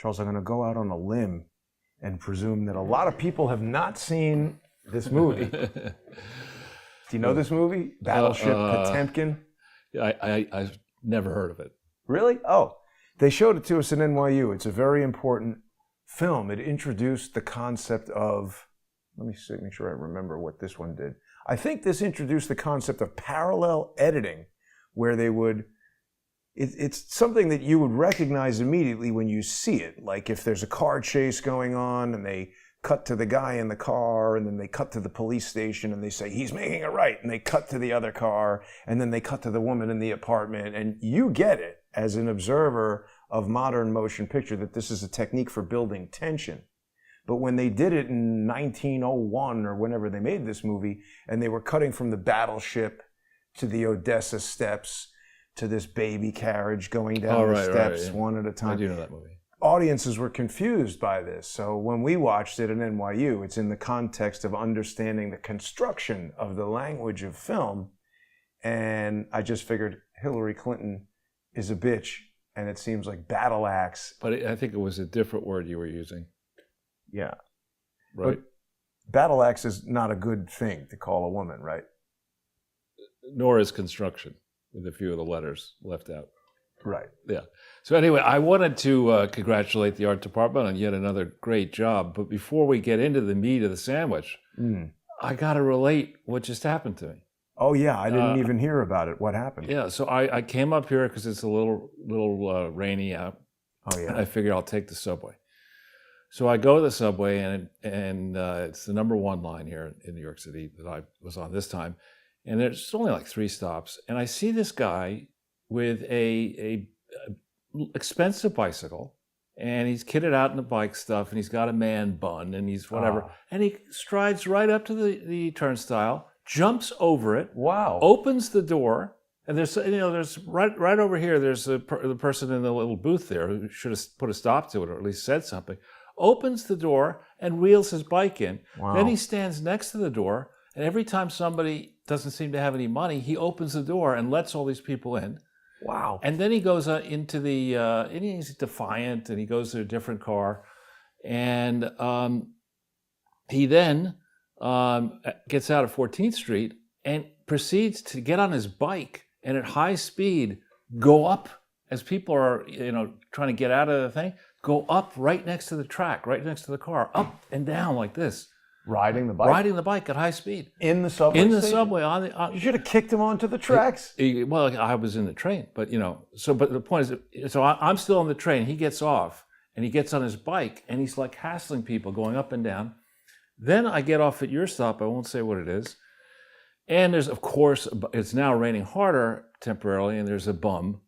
Charles, I'm going to go out on a limb and presume that a lot of people have not seen this movie. Do you know this movie? Battleship Potemkin? I've never heard of it. Really? Oh, they showed it to us at NYU. It's a very important film. It introduced the concept of, let me see, make sure I remember what this one did. I think this introduced the concept of parallel editing, where they would, it's something that you would recognize immediately when you see it. Like if there's a car chase going on and they cut to the guy in the car and then they cut to the police station and they say, he's making a right, and they cut to the other car and then they cut to the woman in the apartment, and you get it as an observer of modern motion picture that this is a technique for building tension. But when they did it in 1901 or whenever they made this movie, and they were cutting from the battleship to the Odessa steps to this baby carriage going down the steps one at a time. I do know that movie. Audiences were confused by this. So when we watched it at NYU, it's in the context of understanding the construction of the language of film. And I just figured Hillary Clinton is a bitch, and it seems like Battleaxe. But I think it was a different word you were using. Yeah. Right. But Battleaxe is not a good thing to call a woman, right? Nor is construction, with a few of the letters left out. Right. Yeah. So anyway, I wanted to congratulate the art department on yet another great job. But before we get into the meat of the sandwich, I got to relate what just happened to me. Oh, yeah. I didn't even hear about it. What happened? Yeah. So I came up here because it's a little rainy out. Oh, yeah. And I figured I'll take the subway. So I go to the subway, and it's the number 1 line here in New York City that I was on this time. And there's only like 3 stops. And I see this guy with a expensive bicycle, and he's kitted out in the bike stuff, and he's got a man bun, and he's whatever. And he strides right up to the turnstile, jumps over it, opens the door, and there's right over here, there's the person in the little booth there who should have put a stop to it or at least said something, opens the door and wheels his bike in. Then he stands next to the door, and every time somebody doesn't seem to have any money, he opens the door and lets all these people in. Wow. And then he goes into the, and he's defiant, and he goes to a different car. And he then gets out of 14th Street and proceeds to get on his bike and at high speed go up, as people are, trying to get out of the thing, go up right next to the track, right next to the car, up and down like this. Riding the bike? Riding the bike at high speed. In the subway In the station? subway. You should have kicked him onto the tracks. Well, I was in the train, but but the point is, so I'm still on the train. He gets off, and he gets on his bike, and he's like hassling people, going up and down. Then I get off at your stop. I won't say what it is. And there's, of course, it's now raining harder temporarily, and there's a bum,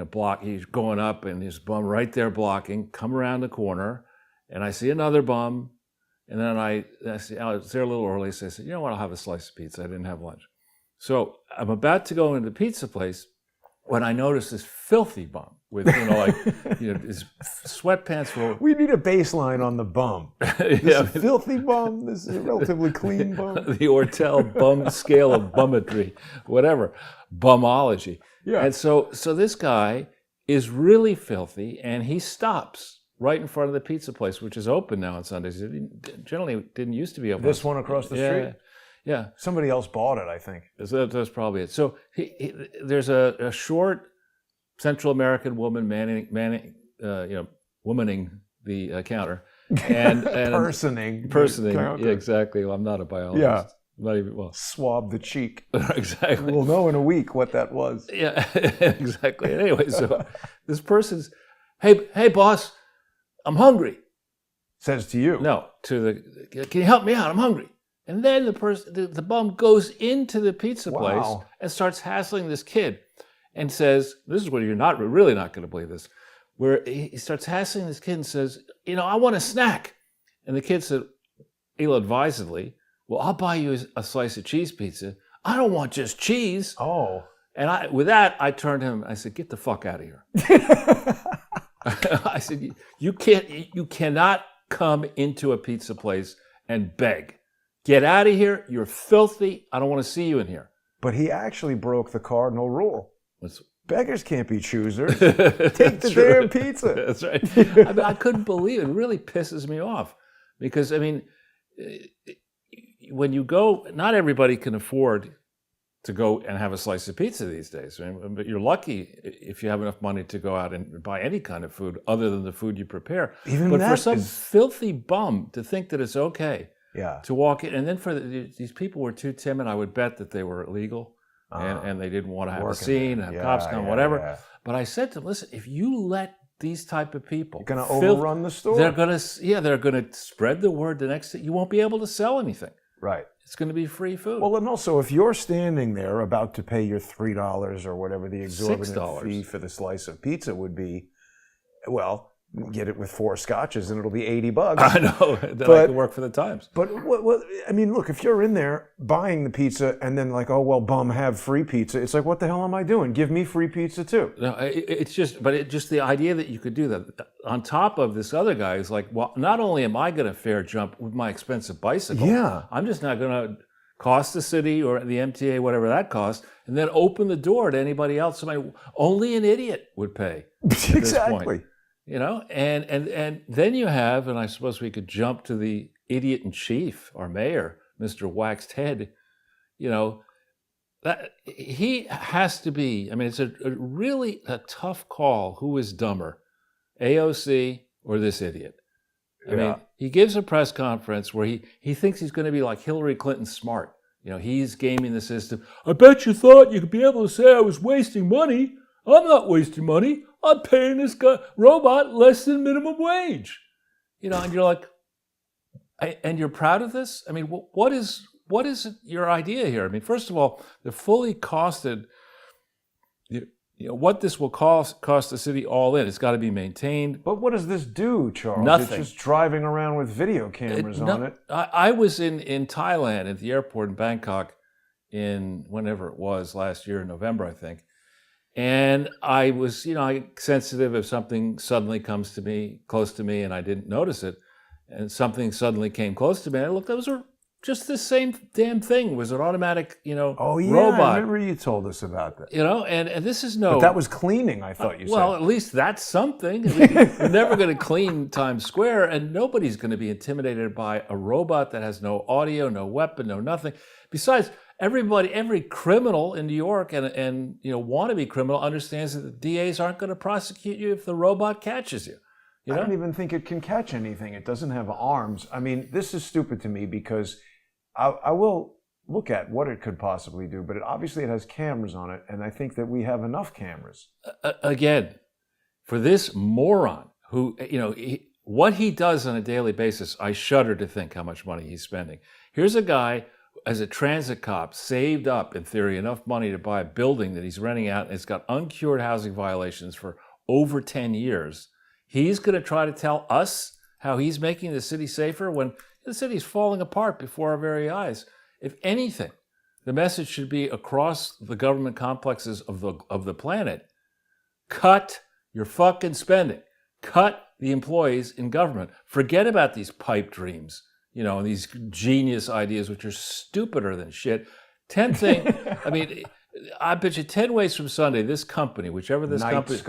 block. He's going up, and there's a bum right there blocking. Come around the corner, and I see another bum. And then I see, I was there a little early, so I said, you know what, I'll have a slice of pizza. I didn't have lunch. So I'm about to go into the pizza place when I notice this filthy bum with, his sweatpants full. We need a baseline on the bum. This is a filthy bum. This is a relatively clean bum. The Ortel bum scale of bummetry, whatever, bumology. Yeah. And so this guy is really filthy, and he stops right in front of the pizza place, which is open now on Sundays. It generally didn't used to be open. This one across the street? Yeah. Somebody else bought it, I think. That's probably it. So there's a short Central American woman womaning the counter. And Personing. Yeah, exactly. Well, I'm not a biologist. Yeah. Not even, swab the cheek. Exactly. We'll know in a week what that was. Yeah, exactly. Anyway, so this person's, hey, boss, I'm hungry. Says to you. No, can you help me out? I'm hungry. And then the bum goes into the pizza place and starts hassling this kid and says, this is where you're really not going to believe this, where he starts hassling this kid and says, I want a snack. And the kid said, ill-advisedly, well, I'll buy you a slice of cheese pizza. I don't want just cheese. Oh. And with that, I turned to him. I said, get the fuck out of here. I said, you cannot come into a pizza place and beg. Get out of here. You're filthy. I don't want to see you in here. But he actually broke the cardinal rule. Beggars can't be choosers. Take the damn pizza. That's right. I mean, I couldn't believe it. It really pisses me off because, I mean, when you go, not everybody can afford to go and have a slice of pizza these days. I mean, but you're lucky if you have enough money to go out and buy any kind of food other than the food you prepare. But for some filthy bum to think that it's okay to walk in, and then for these people were too timid, I would bet that they were illegal. And they didn't want to have a scene and have cops come, whatever. Yeah. But I said to them, listen, if you let these type of people, you're going to overrun the store. They're going to spread the word the next day. You won't be able to sell anything. Right. It's going to be free food. Well, and also, if you're standing there about to pay your $3 or whatever the exorbitant $6 fee for the slice of pizza would be, well, get it with 4 scotches and it'll be $80. I know. That could work for the Times. But I mean, look, if you're in there buying the pizza and then like, oh, well, bum, have free pizza. It's like, what the hell am I doing? Give me free pizza too. No, it's just the idea that you could do that on top of this other guy who's like, well, not only am I going to fare jump with my expensive bicycle, I'm just not going to cost the city or the MTA, whatever that costs, and then open the door to anybody else. Only an idiot would pay. Exactly. You know, and then you have, and I suppose we could jump to the idiot in chief, our mayor, Mr. Waxed Head. You know, that he has to be. I mean, it's really a tough call. Who is dumber, AOC or this idiot? I mean, he gives a press conference where he thinks he's going to be like Hillary Clinton smart. You know, he's gaming the system. I bet you thought you could be able to say I was wasting money. I'm not wasting money. I'm paying this robot less than minimum wage. You know, and you're like, and you're proud of this? I mean, what is your idea here? I mean, first of all, the fully costed, you know, what this will cost the city all in. It's got to be maintained. But what does this do, Charles? Nothing. It's just driving around with video cameras on it. I was in Thailand at the airport in Bangkok in whenever it was last year in November, I think. And I was, you know, sensitive if something suddenly comes to me, close to me, and I didn't notice it, and something suddenly came close to me, and I looked, those were just the same damn thing. It was an automatic, you know, robot. I remember you told us about that. You know, and this is no... But that was cleaning, I thought you said. Well, at least that's something. I mean, you're never going to clean Times Square, and nobody's going to be intimidated by a robot that has no audio, no weapon, no nothing. Besides... every criminal in New York and you know wannabe criminal understands that the DAs aren't going to prosecute you if the robot catches you. You know? I don't even think it can catch anything. It doesn't have arms. I mean, this is stupid to me because I will look at what it could possibly do, but obviously it has cameras on it, and I think that we have enough cameras. Again, for this moron who, you know, what he does on a daily basis, I shudder to think how much money he's spending. Here's a guy as a transit cop, saved up, in theory, enough money to buy a building that he's renting out, and it's got uncured housing violations for over 10 years. He's going to try to tell us how he's making the city safer when the city's falling apart before our very eyes. If anything, the message should be across the government complexes of the planet, cut your fucking spending. Cut the employees in government. Forget about these pipe dreams. You know, these genius ideas, which are stupider than shit. 10th thing, I mean, I bet you 10 ways from Sunday, this company, whichever this company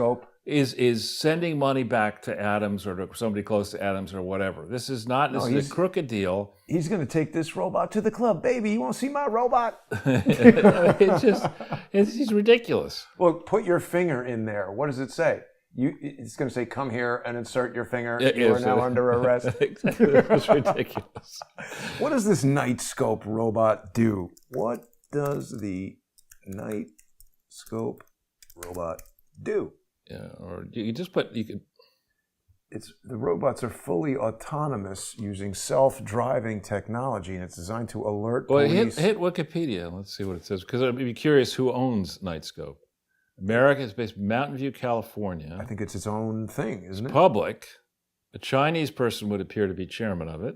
is sending money back to Adams or to somebody close to Adams or whatever. This is a crooked deal. He's going to take this robot to the club. Baby, you want to see my robot? It's ridiculous. Well, put your finger in there. What does it say? It's going to say, come here and insert your finger. You are now under arrest. Exactly. It's ridiculous. What does this night scope robot do? What does the night scope robot do? Yeah, or the robots are fully autonomous using self-driving technology, and it's designed to alert police. Hit Wikipedia. Let's see what it says, because I'd be curious who owns Nightscope. America is based in Mountain View, California. I think it's its own thing, isn't it? Public. A Chinese person would appear to be chairman of it.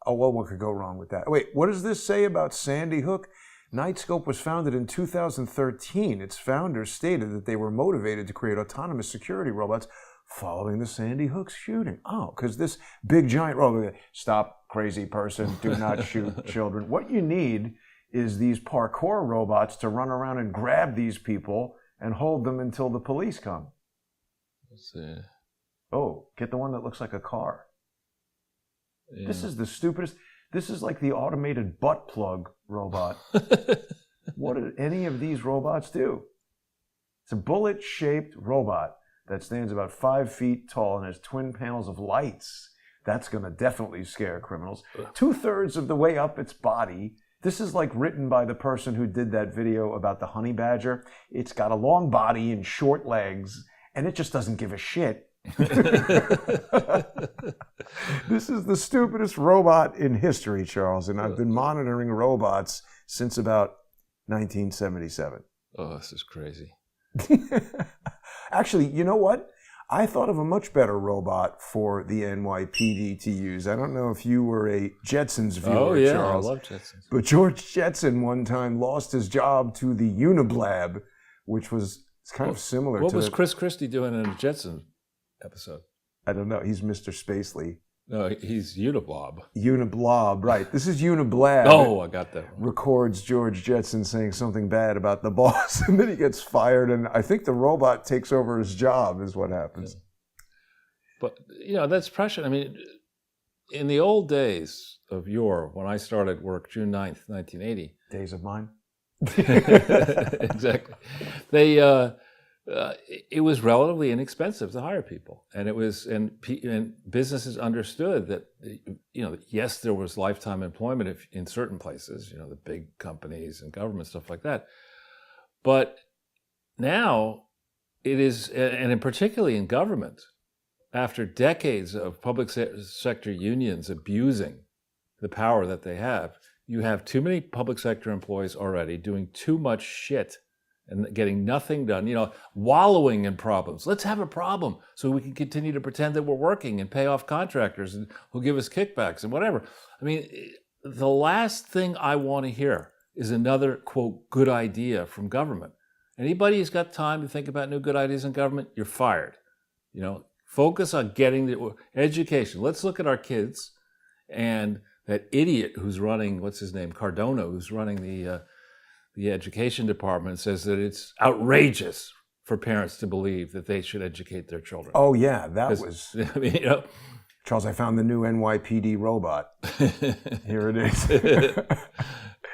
What could go wrong with that? Wait, what does this say about Sandy Hook? Nightscope was founded in 2013. Its founders stated that they were motivated to create autonomous security robots following the Sandy Hook shooting. Oh, because this big giant robot, stop, crazy person, do not shoot children. What you need is these parkour robots to run around and grab these people and hold them until the police come. Let's see. Oh, get the one that looks like a car. Yeah. This is the stupidest. This is like the automated butt plug robot. What do any of these robots do? It's a bullet-shaped robot that stands about 5 feet tall and has twin panels of lights. That's going to definitely scare criminals. 2/3 of the way up its body. This is like written by the person who did that video about the honey badger. It's got a long body and short legs, and it just doesn't give a shit. This is the stupidest robot in history, Charles, and I've been monitoring robots since about 1977. Oh, this is crazy. Actually, you know what? I thought of a much better robot for the NYPD to use. I don't know if you were a Jetsons viewer, Oh, yeah, Charles. I love Jetsons. But George Jetson one time lost his job to the Uniblab, which was kind of similar to... What was Chris Christie doing in a Jetson episode? I don't know. He's Mr. Spacely. No, he's Uniblob. Uniblob, right. This is Uniblab. Oh, I got that one. Records George Jetson saying something bad about the boss, and then he gets fired, and I think the robot takes over his job is what happens. Yeah. But, that's prescient. I mean, in the old days of yore, when I started work June 9th, 1980. Days of mine? Exactly. It was relatively inexpensive to hire people, and and businesses understood that yes, there was lifetime employment in certain places, the big companies and government stuff like that, but now it is, and particularly in government, after decades of public sector unions abusing the power that they have, you have too many public sector employees already doing too much shit and getting nothing done, wallowing in problems. Let's have a problem so we can continue to pretend that we're working and pay off contractors and who'll give us kickbacks and whatever. I mean, the last thing I want to hear is another, quote, good idea from government. Anybody who's got time to think about new good ideas in government, you're fired. Focus on getting the education. Let's look at our kids and that idiot who's running, what's his name, Cardona, who's running the education department, says that it's outrageous for parents to believe that they should educate their children. Oh, yeah, that was... I mean, Charles, I found the new NYPD robot. Here it is.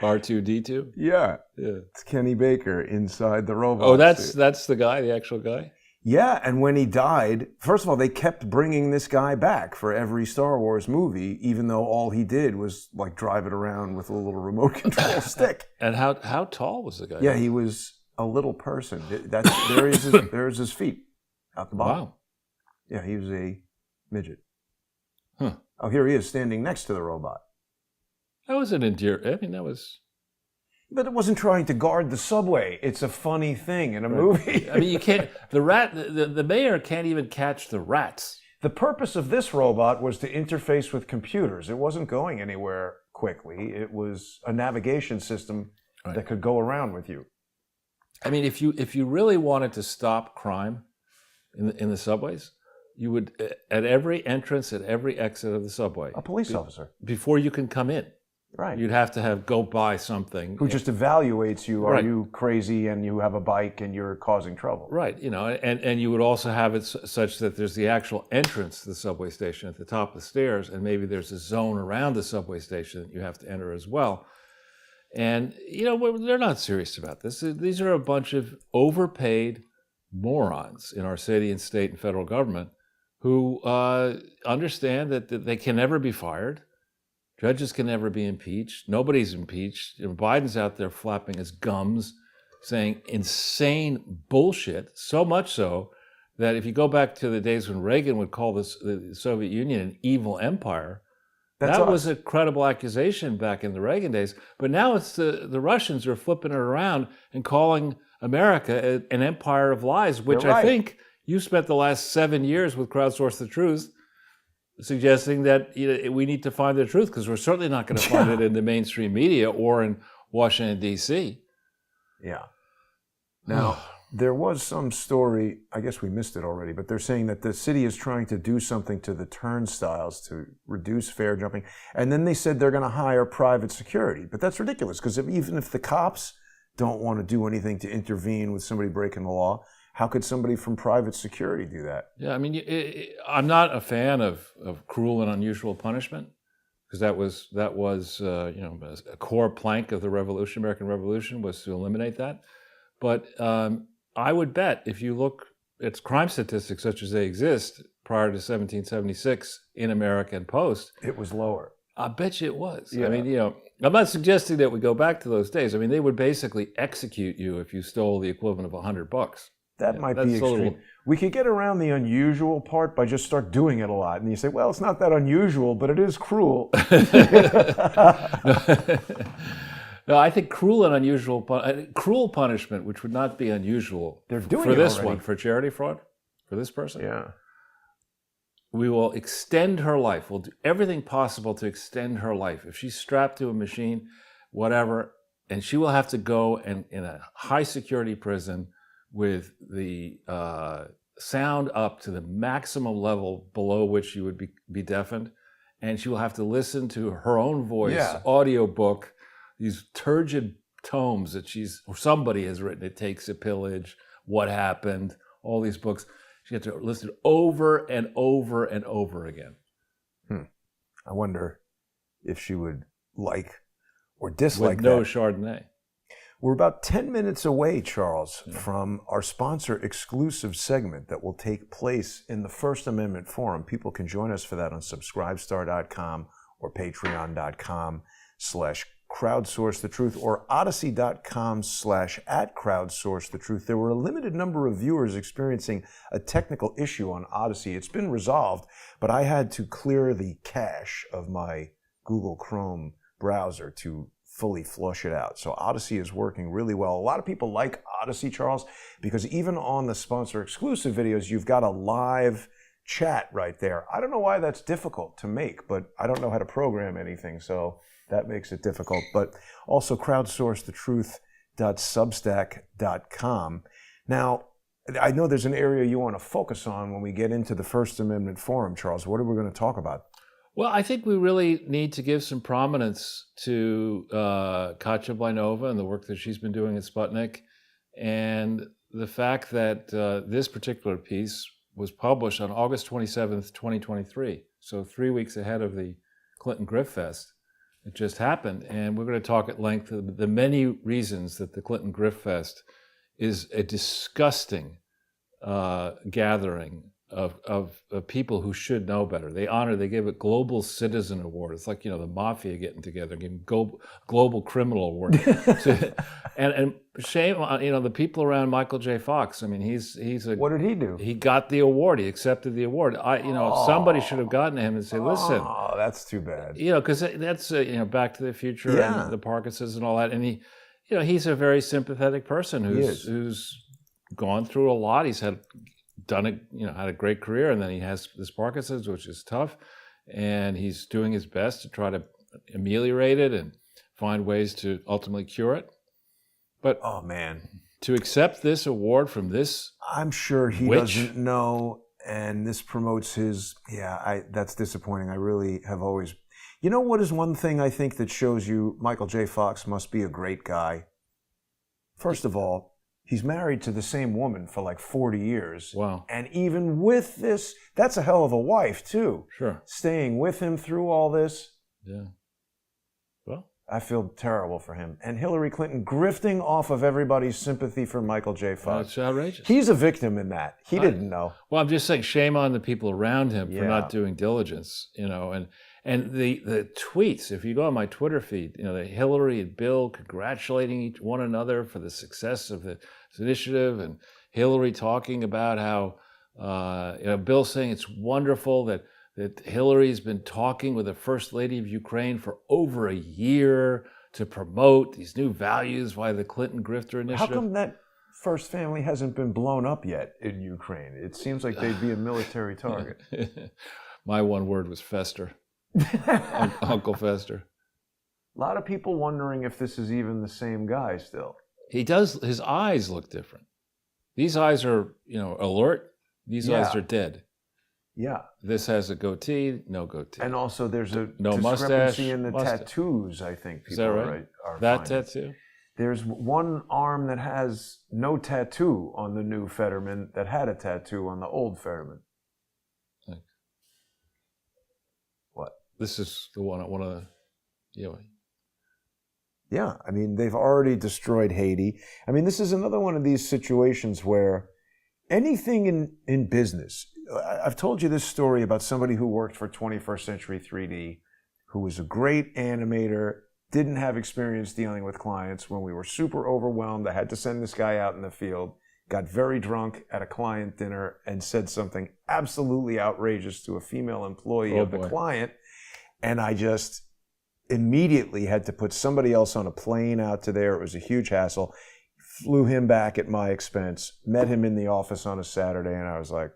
R2-D2? Yeah. Yeah. It's Kenny Baker inside the robot. Oh, that's the guy, the actual guy? Yeah, and when he died, first of all, they kept bringing this guy back for every Star Wars movie, even though all he did was like drive it around with a little remote control stick. And how tall was the guy? Yeah, he was a little person. There's his feet out the bottom. Wow. Yeah, he was a midget. Huh. Oh, here he is standing next to the robot. That was an endearing. I mean, that was... But it wasn't trying to guard the subway. It's a funny thing in a movie. I mean, you can't... The mayor can't even catch the rats. The purpose of this robot was to interface with computers. It wasn't going anywhere quickly. It was a navigation system that could go around with you. I mean, if you really wanted to stop crime in the subways, you would, at every entrance, at every exit of the subway... A police officer. Before you can come in. Right. You'd have to go buy something. Who just evaluates you. Are Right. you crazy and you have a bike and you're causing trouble? Right. And you would also have it such that there's the actual entrance to the subway station at the top of the stairs, and maybe there's a zone around the subway station that you have to enter as well. And, they're not serious about this. These are a bunch of overpaid morons in our city and state and federal government who understand that they can never be fired. Judges can never be impeached. Nobody's impeached. Biden's out there flapping his gums, saying insane bullshit, so much so that if you go back to the days when Reagan would call the Soviet Union an evil empire, that was a credible accusation back in the Reagan days. But now it's the Russians are flipping it around and calling America an empire of lies, which I think you spent the last 7 years with Crowdsource the Truth, suggesting that we need to find the truth, because we're certainly not going to find it in the mainstream media or in Washington, D.C. Yeah. Now, there was some story, I guess we missed it already, but they're saying that the city is trying to do something to the turnstiles to reduce fare jumping. And then they said they're going to hire private security. But that's ridiculous, because even if the cops don't want to do anything to intervene with somebody breaking the law. How could somebody from private security do that? Yeah, I mean, I'm not a fan of cruel and unusual punishment, because that was a core plank of the Revolution, American Revolution, was to eliminate that. But I would bet if you look at crime statistics such as they exist prior to 1776 in America and post, it was lower. I bet you it was. Yeah. I mean, I'm not suggesting that we go back to those days. I mean, they would basically execute you if you stole the equivalent of $100. That might be extreme. We could get around the unusual part by just start doing it a lot. And you say, well, it's not that unusual, but it is cruel. No, I think cruel and unusual, cruel punishment, which would not be unusual. They're doing for it this already. one, for charity fraud, for this person. Yeah. We will extend her life. We'll do everything possible to extend her life. If she's strapped to a machine, whatever, and she will have to go in a high security prison with the sound up to the maximum level below which you would be deafened, and she will have to listen to her own voice, audiobook, these turgid tomes that somebody has written. It Takes a Pillage, What Happened, all these books. She had to listen over and over and over again. I wonder if she would like or dislike with no that. Chardonnay. We're about 10 minutes away, Charles, from our sponsor exclusive segment that will take place in the First Amendment Forum. People can join us for that on subscribestar.com or patreon.com/crowdsourcethetruth or odyssey.com/@crowdsourcethetruth. There were a limited number of viewers experiencing a technical issue on Odyssey. It's been resolved, but I had to clear the cache of my Google Chrome browser to fully flush it out. So Odyssey is working really well. A lot of people like Odyssey, Charles, because even on the sponsor exclusive videos, you've got a live chat right there. I don't know why that's difficult to make, but I don't know how to program anything, so that makes it difficult. But also crowdsourcethetruth.substack.com. Now, I know there's an area you want to focus on when we get into the First Amendment Forum, Charles. What are we going to talk about? Well, I think we really need to give some prominence to Katya Blainova and the work that she's been doing at Sputnik, and the fact that this particular piece was published on August 27th, 2023, so 3 weeks ahead of the Clinton Grift Fest. It just happened, and we're going to talk at length of the many reasons that the Clinton Grift Fest is a disgusting gathering of people who should know better. They give it Global Citizen Award. It's like, the mafia getting together, giving Global Criminal Award. and shame on, the people around Michael J. Fox. I mean, what did he do? He got the award. He accepted the award. Somebody should have gotten to him and say, listen. Oh, that's too bad. Because that's, Back to the Future and the Parkinsons and all that. And he's a very sympathetic person who's gone through a lot. He's had a great career, and then he has this Parkinson's, which is tough, and he's doing his best to try to ameliorate it and find ways to ultimately cure it. But oh man, to accept this award from this, I'm sure he doesn't know, and this promotes his. That's disappointing. I really have always. You know what is one thing I think that shows you Michael J. Fox must be a great guy? First of all, he's married to the same woman for like 40 years. Wow. And even with this, that's a hell of a wife, too. Sure. Staying with him through all this. Yeah. Well, I feel terrible for him. And Hillary Clinton grifting off of everybody's sympathy for Michael J. Fox. That's outrageous. He's a victim in that. He didn't know. Well, I'm just saying, shame on the people around him for not doing diligence, and the tweets, if you go on my Twitter feed, the Hillary and Bill congratulating one another for the success of this initiative, and Hillary talking about how, Bill saying it's wonderful that Hillary's been talking with the First Lady of Ukraine for over a year to promote these new values via the Clinton Grifter Initiative. How come that first family hasn't been blown up yet in Ukraine? It seems like they'd be a military target. My one word was Fester. Uncle Fester. A lot of people wondering if this is even the same guy still. He does. His eyes look different. These eyes are, alert. These eyes are dead. Yeah. This has a goatee, no goatee. And also there's a no discrepancy mustache, in the tattoos, I think people is that right? are that finding. tattoo? there's one arm that has no tattoo on the new Fetterman that had a tattoo on the old Fetterman. Thanks. What? This is the one of the, Yeah, I mean, they've already destroyed Haiti. I mean, this is another one of these situations where anything in business, I've told you this story about somebody who worked for 21st Century 3D, who was a great animator, didn't have experience dealing with clients. When we were super overwhelmed, I had to send this guy out in the field, got very drunk at a client dinner and said something absolutely outrageous to a female employee of the client. And I just immediately had to put somebody else on a plane out to there. It was a huge hassle. Flew him back at my expense, met him in the office on a Saturday, and I was like,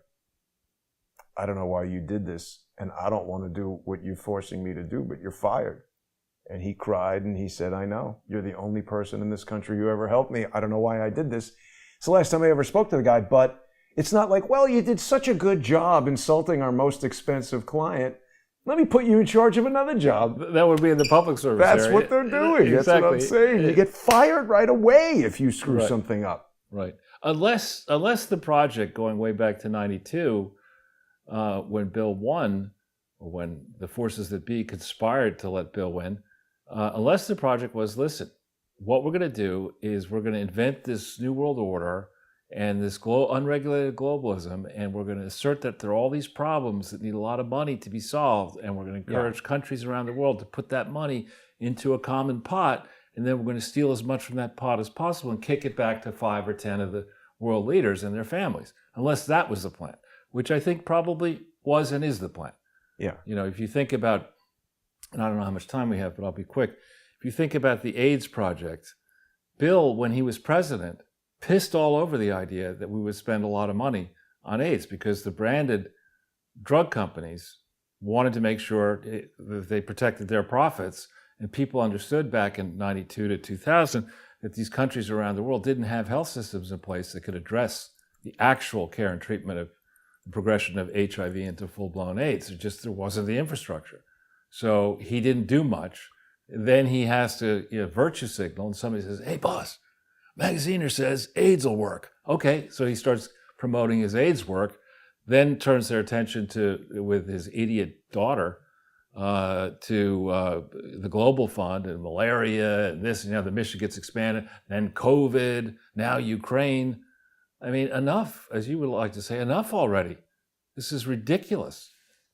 I don't know why you did this, and I don't want to do what you're forcing me to do, but you're fired. And he cried and he said, I know. You're the only person in this country who ever helped me. I don't know why I did this. It's the last time I ever spoke to the guy, but it's not like, well, you did such a good job insulting our most expensive client. Let me put you in charge of another job. That would be in the public service That's area. what they're doing. Exactly. That's what I'm saying. You get fired right away if you screw something up. Right. Unless the project, going way back to 92, when Bill won, or when the forces that be conspired to let Bill win, unless the project was, listen, what we're going to do is we're going to invent this new world order and this unregulated globalism, and we're going to assert that there are all these problems that need a lot of money to be solved, and we're going to encourage countries around the world to put that money into a common pot, and then we're going to steal as much from that pot as possible and kick it back to 5 or 10 of the world leaders and their families, unless that was the plan, which I think probably was and is the plan. Yeah. If you think about, and I don't know how much time we have, but I'll be quick. If you think about the AIDS project, Bill, when he was president, pissed all over the idea that we would spend a lot of money on AIDS because the branded drug companies wanted to make sure that they protected their profits, and people understood back in 92 to 2000 that these countries around the world didn't have health systems in place that could address the actual care and treatment of the progression of HIV into full-blown AIDS. There wasn't the infrastructure. So he didn't do much. Then he has to virtue signal, and somebody says, hey, boss, Magaziner says AIDS will work. Okay, so he starts promoting his AIDS work, then turns their attention with his idiot daughter, to the Global Fund and malaria and this, the mission gets expanded, then COVID, now Ukraine. I mean, enough, as you would like to say, enough already. This is ridiculous.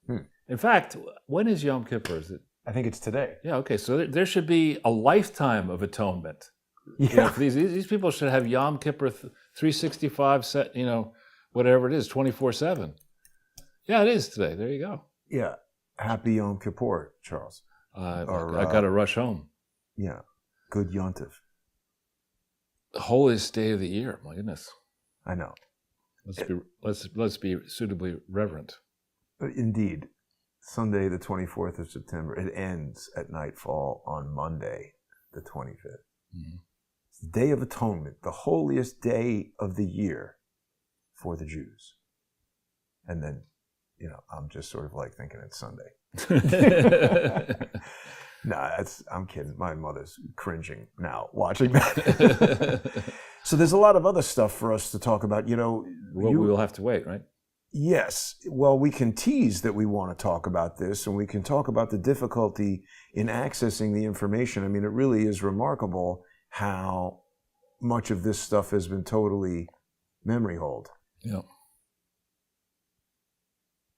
In fact, when is Yom Kippur? Is it? I think it's today. Yeah, okay, so there should be a lifetime of atonement. Yeah. These people should have Yom Kippur 365, whatever it is, 24/7. Yeah, it is today. There you go. Yeah. Happy Yom Kippur, Charles. I got to rush home. Yeah. Good Yontif. The holiest day of the year. My goodness. I know. Let's be suitably reverent. Indeed. Sunday, the 24th of September. It ends at nightfall on Monday, the 25th. Mm-hmm. It's the Day of Atonement, the holiest day of the year for the Jews. And then, I'm just sort of like thinking it's Sunday. I'm kidding. My mother's cringing now watching that. So there's a lot of other stuff for us to talk about. We'll have to wait, right? Yes. Well, we can tease that we want to talk about this, and we can talk about the difficulty in accessing the information. I mean, it really is remarkable how much of this stuff has been totally memory holed. Yeah.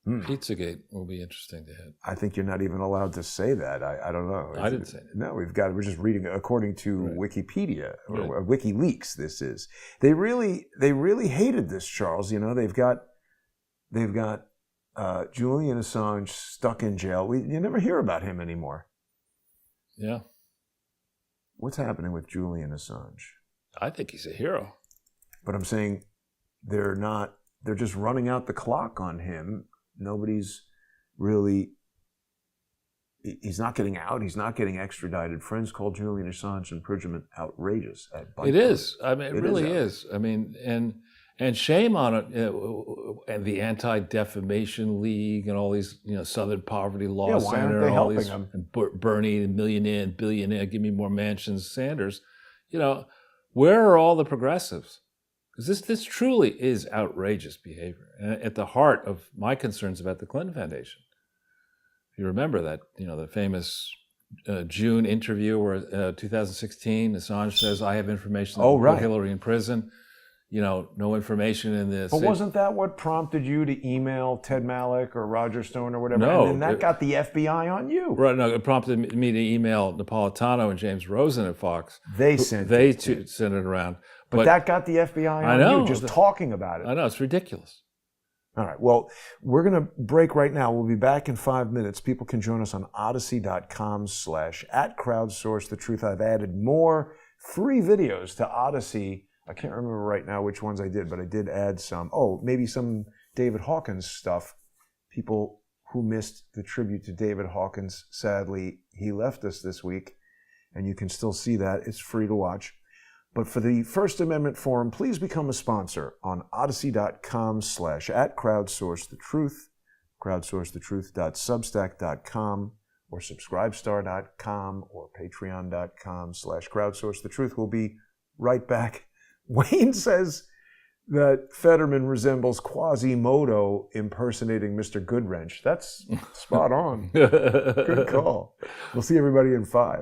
Pizzagate will be interesting to hit. I think you're not even allowed to say that. I don't know. I didn't say that. No, we're just reading according to Wikipedia or WikiLeaks. This is. They really hated this, Charles. They've got Julian Assange stuck in jail. You never hear about him anymore. Yeah. What's happening with Julian Assange? I think he's a hero. But I'm saying they're just running out the clock on him. Nobody's really, he's not getting out. He's not getting extradited. Friends call Julian Assange imprisonment outrageous. It is. I mean, it really is. I mean, and shame on it, and the Anti-Defamation League and all these, Southern Poverty Law Center, aren't they all helping these, him? and Bernie, the millionaire and billionaire, give me more mansions, Sanders. where are all the progressives? Because this truly is outrageous behavior, and at the heart of my concerns about the Clinton Foundation. If you remember that, the famous June interview where 2016, Assange says, "I have information that put Hillary in prison." No information in this. But wasn't that what prompted you to email Ted Malloch or Roger Stone or whatever? No. And then that got the FBI on you. Right, no, it prompted me to email Napolitano and James Rosen at Fox. They sent it around. But that got the FBI on you, just talking about it. I know, it's ridiculous. All right, well, we're going to break right now. We'll be back in 5 minutes. People can join us on odyssey.com/@crowdsource the truth. I've added more free videos to Odyssey. I can't remember right now which ones I did, but I did add some. Oh, maybe some David Hawkins stuff. People who missed the tribute to David Hawkins, sadly, he left us this week, and you can still see that. It's free to watch. But for the First Amendment Forum, please become a sponsor on odyssey.com/@crowdsource the truth, crowdsourcethetruth.substack.com, or subscribestar.com, or patreon.com/crowdsource the truth. We'll be right back. Wayne says that Fetterman resembles Quasimodo impersonating Mr. Goodwrench. That's spot on. Good call. We'll see everybody in 5.